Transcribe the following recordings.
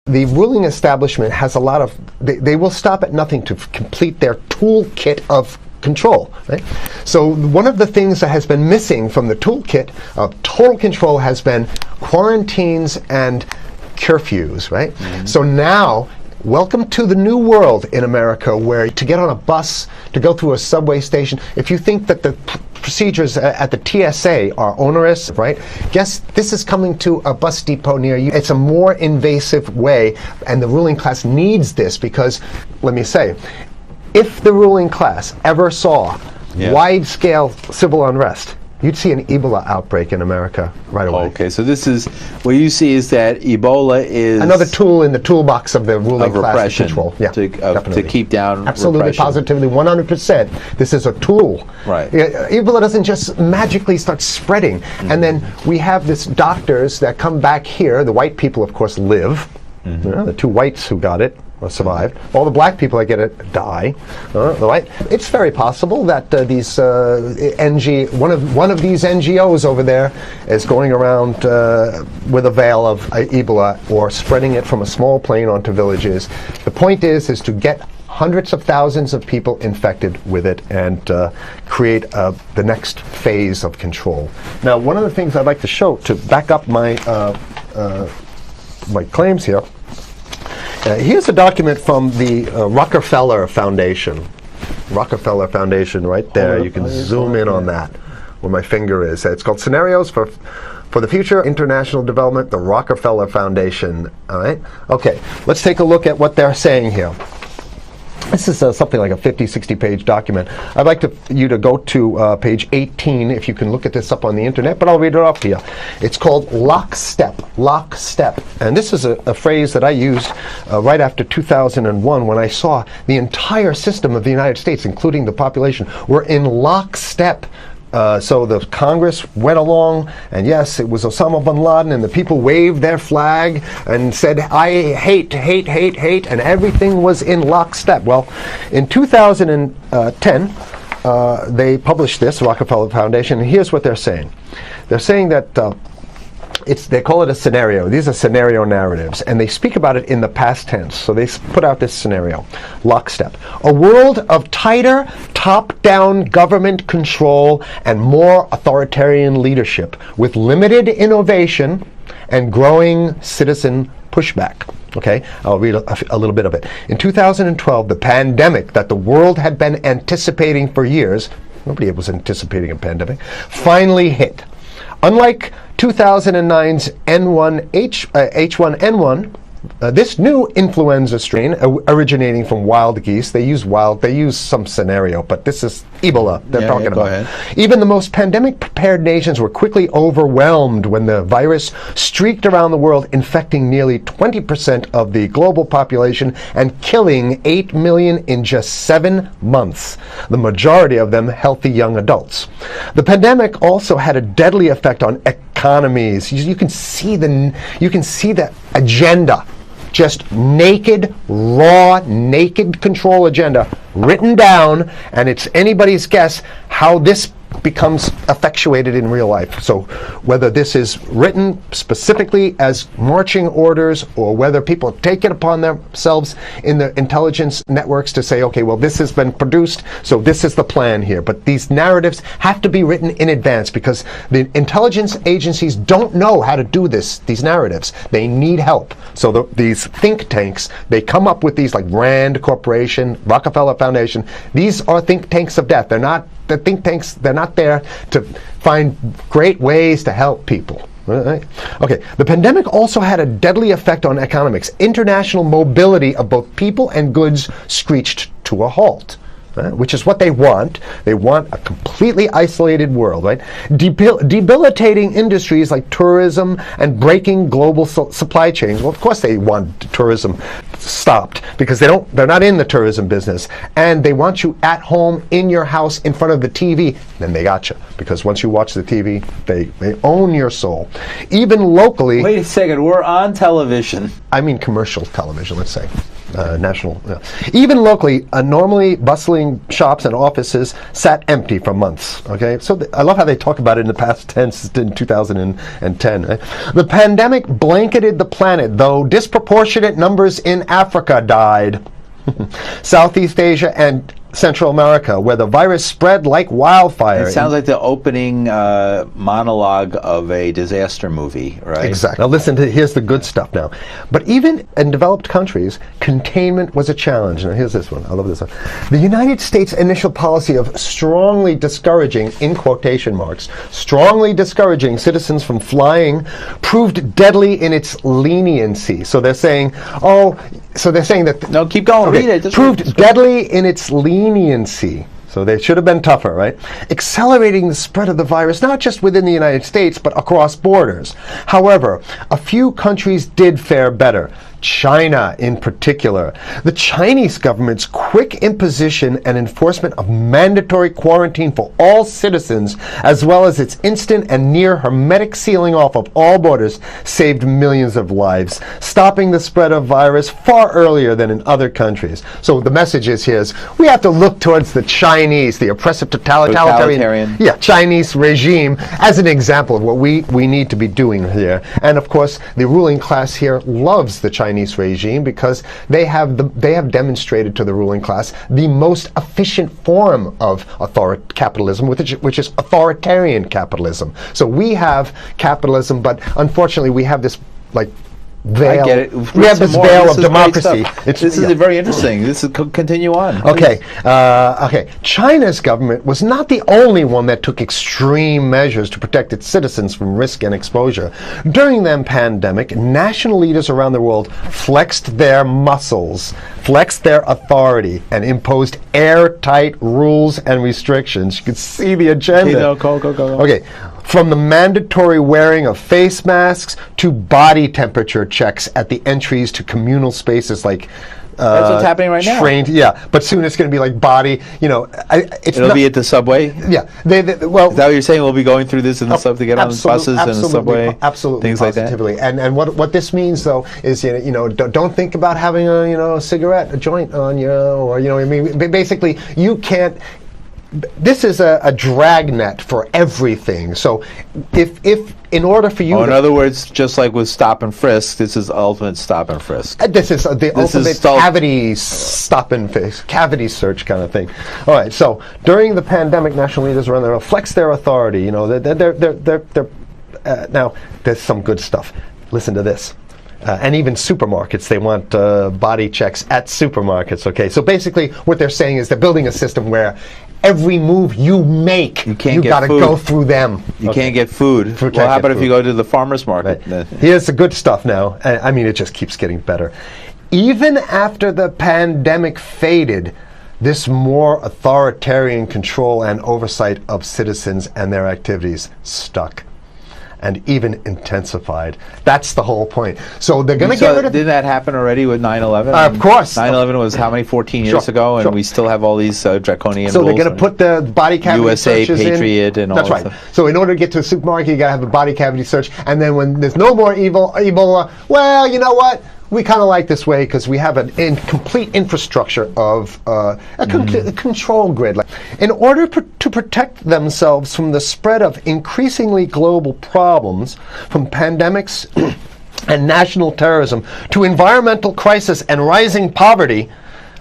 The ruling establishment has a lot of, they will stop at nothing to complete their toolkit of control, right? So one of the things that has been missing from the toolkit of total control has been quarantines and curfews, right? Mm-hmm. So now, welcome to the new world in America, where to get on a bus, to go through a subway station, if you think that the procedures at the TSA are onerous, right? Guess this is coming to a bus depot near you. It's a more invasive way, and the ruling class needs this because, let me say, if the ruling class ever saw wide-scale civil unrest, you'd see an Ebola outbreak in America right away. Okay, so this is, what you see is that Ebola is another tool in the toolbox of the ruling class to control. Yeah, to keep down absolutely, repression. positively, 100%. This is a tool. Right. Ebola doesn't just magically start spreading. Mm-hmm. And then we have this doctors that come back here. The white people, of course, live. Mm-hmm. You know, the two whites who got it or survived. All the black people that get it die. Right? It's very possible that these one of these NGOs over there is going around with a veil of Ebola or spreading it from a small plane onto villages. The point is to get hundreds of thousands of people infected with it and create the next phase of control. Now, one of the things I'd like to show to back up my my claims here. Here's a document from the Rockefeller Foundation. Rockefeller Foundation, right there. You can zoom in on that, where my finger is. It's called Scenarios for the Future International Development, the Rockefeller Foundation. All right? Okay, let's take a look at what they're saying here. This is something like a 50, 60-page document. I'd like you to go to page 18, if you can look at this up on the internet, but I'll read it off here. It's called lockstep, lockstep. And this is a phrase that I used right after 2001 when I saw the entire system of the United States, including the population, were in lockstep. So the Congress went along, and yes, it was Osama bin Laden, and the people waved their flag and said, I hate, hate, hate, hate, and everything was in lockstep. Well, in 2010, they published this, Rockefeller Foundation, and here's what they're saying. They're saying that they call it a scenario. These are scenario narratives, and they speak about it in the past tense. So they put out this scenario, lockstep. A world of tighter, top-down government control and more authoritarian leadership with limited innovation and growing citizen pushback. Okay, I'll read a little bit of it. In 2012, the pandemic that the world had been anticipating for years, nobody was anticipating a pandemic, finally hit. Unlike 2009's H1N1, this new influenza strain originating from wild geese, they use some scenario, but this is Ebola they're talking about. Ahead. Even the most pandemic-prepared nations were quickly overwhelmed when the virus streaked around the world, infecting nearly 20% of the global population and killing 8 million in just 7 months, the majority of them healthy young adults. The pandemic also had a deadly effect on economies. You can see the agenda. Just naked, raw, naked control agenda written down, and it's anybody's guess how this becomes effectuated in real life. So whether this is written specifically as marching orders or whether people take it upon themselves in the intelligence networks to say, okay, well, this has been produced, so this is the plan here. But these narratives have to be written in advance because the intelligence agencies don't know how to do these narratives. They need help. So these think tanks, they come up with these, like Rand Corporation, Rockefeller Foundation. These are think tanks of death. They're not the think tanks, they're not there to find great ways to help people. Right? Okay, the pandemic also had a deadly effect on economics. International mobility of both people and goods screeched to a halt. Which is what they want. They want a completely isolated world, right? Debilitating industries like tourism and breaking global supply chains. Well, of course they want tourism stopped because they're not in the tourism business, and they want you at home in your house in front of the TV. Then they got you, because once you watch the TV, they own your soul. Even locally. Wait a second, we're on television. I mean commercial television, let's say. National. Even locally, a normally bustling manufacturing shops and offices sat empty for months. Okay, so I love how they talk about it in the past tense in 2010. Right? The pandemic blanketed the planet, though disproportionate numbers in Africa died. Southeast Asia and Central America, where the virus spread like wildfire. It sounds like the opening monologue of a disaster movie, right? Exactly. Now listen to, here's the good stuff now. But even in developed countries, containment was a challenge. Now here's this one. I love this one. The United States' initial policy of strongly discouraging, in quotation marks, strongly discouraging citizens from flying proved deadly in its leniency. So they're saying, that... No, keep going. Okay, Read it. proved deadly in its leniency. So they should have been tougher, right? Accelerating the spread of the virus, not just within the United States, but across borders. However, a few countries did fare better. China in particular. The Chinese government's quick imposition and enforcement of mandatory quarantine for all citizens, as well as its instant and near hermetic sealing off of all borders, saved millions of lives, stopping the spread of virus far earlier than in other countries. So the message is here is we have to look towards the Chinese, the oppressive totalitarian Chinese regime as an example of what we need to be doing here. And of course, the ruling class here loves the Chinese regime because they have demonstrated to the ruling class the most efficient form of capitalism, which is authoritarian capitalism. So we have capitalism, but unfortunately we have this veil. I get it. We have this veil of democracy. This is very interesting. This is continue on. Okay. China's government was not the only one that took extreme measures to protect its citizens from risk and exposure. During the pandemic, national leaders around the world flexed their muscles, flexed their authority, and imposed airtight rules and restrictions. You can see the agenda. Okay, go. Okay. From the mandatory wearing of face masks to body temperature checks at the entries to communal spaces like that's what's happening right now. Yeah, but soon it's going to be like body. It'll be at the subway. Yeah, is that what you're saying? We'll be going through this in the to get on the buses and the subway, absolutely, things positively. like that. And what this means though is don't think about having a cigarette, a joint on you, or I mean, basically you can't. This is a dragnet for everything. So if in order for you in other words, just like with stop and frisk, this is ultimate stop and frisk. This is the ultimate cavity stop and frisk, cavity search kind of thing. All right, so during the pandemic, national leaders around the world flex their authority. Now there's some good stuff. Listen to this. And even supermarkets, they want body checks at supermarkets. Okay, so basically what they're saying is they're building a system where every move you make, you got to go through them. You can't get food. Well, how about if you go to the farmer's market? Right. Here's the good stuff now. I mean, it just keeps getting better. Even after the pandemic faded, this more authoritarian control and oversight of citizens and their activities stuck. And even intensified. That's the whole point. So they're going to get rid of... Did that happen already with 9/11? Of course. 9/11 was how many, 14 years ago? And we still have all these draconian rules. So they're going to put the body cavity USA, searches Patriot, and all that That's right. So in order to get to a supermarket, you got to have a body cavity search. And then when there's no more Ebola, well, you know what? We kind of like this way because we have an complete infrastructure of a control grid. In order to protect themselves from the spread of increasingly global problems, from pandemics and national terrorism to environmental crisis and rising poverty,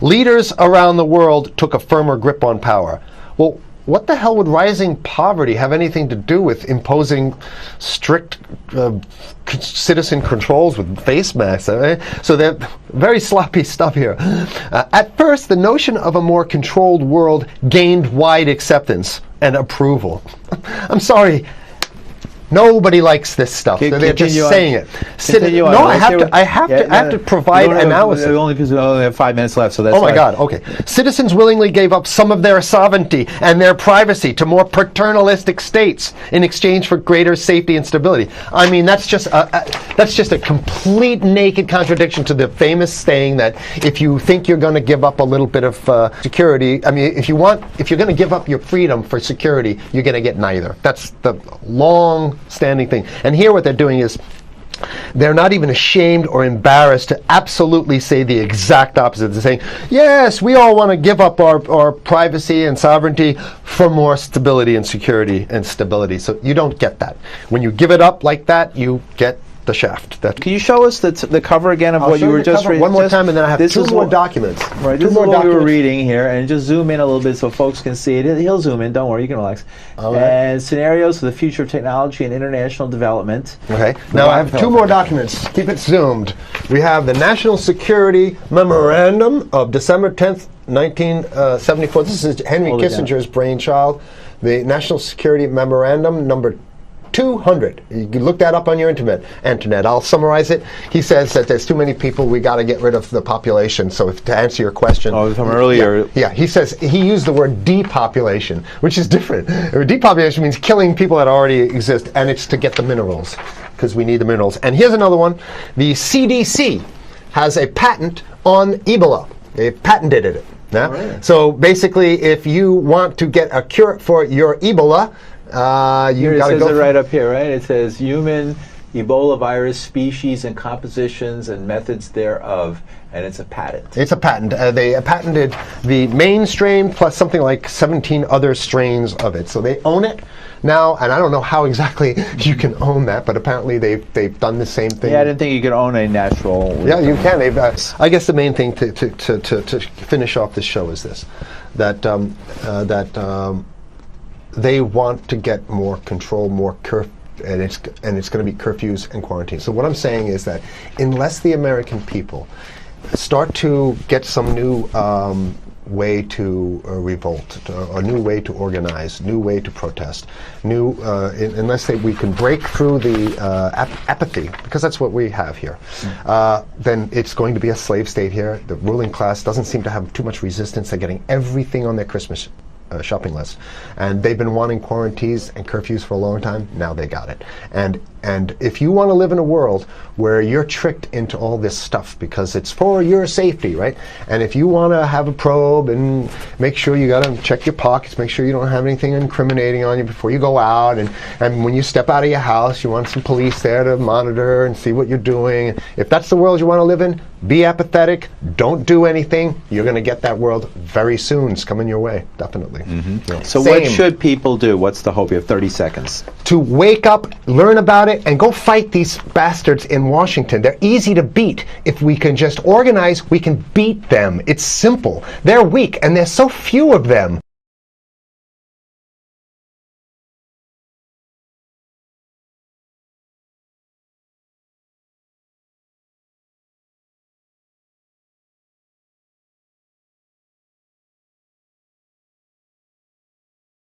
leaders around the world took a firmer grip on power. Well, what the hell would rising poverty have anything to do with imposing strict citizen controls with face masks? So they're very sloppy stuff here. At first, the notion of a more controlled world gained wide acceptance and approval. I'm sorry. Nobody likes this stuff. They're just saying it. I have to provide analysis. Only because we only have 5 minutes left, so that's. Oh my God. Okay. Citizens willingly gave up some of their sovereignty and their privacy to more paternalistic states in exchange for greater safety and stability. I mean, that's just a complete naked contradiction to the famous saying that if you think you're going to give up a little bit of security, I mean, if you're going to give up your freedom for security, you're going to get neither. That's the long-standing thing. And here what they're doing is They're not even ashamed or embarrassed to absolutely say the exact opposite. They're saying, yes, we all want to give up our privacy and sovereignty for more stability and security and stability. So you don't get that. When you give it up like that, you get the shaft. Can you show us the cover again of I'll what show you were the just cover reading? one more time, and then I have this two is more what- documents. Right, Two this is more what we were documents. reading here, and just zoom in a little bit so folks can see it. He'll zoom in, don't worry, you can relax. All right. And scenarios for the future of technology and international development. Okay. Now I have two more documents. Keep it zoomed. We have the National Security Memorandum of December 10th, 1974. This is Henry Hold it down. Kissinger's brainchild. The National Security Memorandum number 200. You can look that up on your internet. I'll summarize it. He says that there's too many people, we got to get rid of the population. So to answer your question. Oh, from earlier. Yeah, he says, he used the word depopulation, which is different. Depopulation means killing people that already exist, and it's to get the minerals, because we need the minerals. And here's another one. The CDC has a patent on Ebola. They've patented it. Yeah? Right. So basically, if you want to get a cure for your Ebola, Here you it got to says go it right up here, right? It says human Ebola virus species and compositions and methods thereof, and it's a patent. It's a patent. They patented the main strain plus something like 17 other strains of it. So they own it now, and I don't know how exactly you can own that, but apparently they've done the same thing. Yeah, I didn't think you could own a natural. Yeah, you can. They've, I guess the main thing to finish off this show is this: that they want to get more control, more and it's going to be curfews and quarantines. So what I'm saying is that unless the American people start to get some new way to revolt, a new way to organize, new way to protest, unless we can break through the apathy, because that's what we have here, then it's going to be a slave state here. The ruling class doesn't seem to have too much resistance. They're getting everything on their Christmas shopping list, and they've been wanting quarantines and curfews for a long time. Now they got it. And if you want to live in a world where you're tricked into all this stuff because it's for your safety, right? And if you want to have a probe and make sure you got to check your pockets, make sure you don't have anything incriminating on you before you go out, and when you step out of your house, you want some police there to monitor and see what you're doing. If that's the world you want to live in, be apathetic, don't do anything. You're going to get that world very soon. It's coming your way, definitely. Mm-hmm. Yeah. So Same. what should people do? What's the hope? You have 30 seconds. To wake up, learn about it, and go fight these bastards in Washington. They're easy to beat. If we can just organize, we can beat them. It's simple. They're weak, and there's so few of them.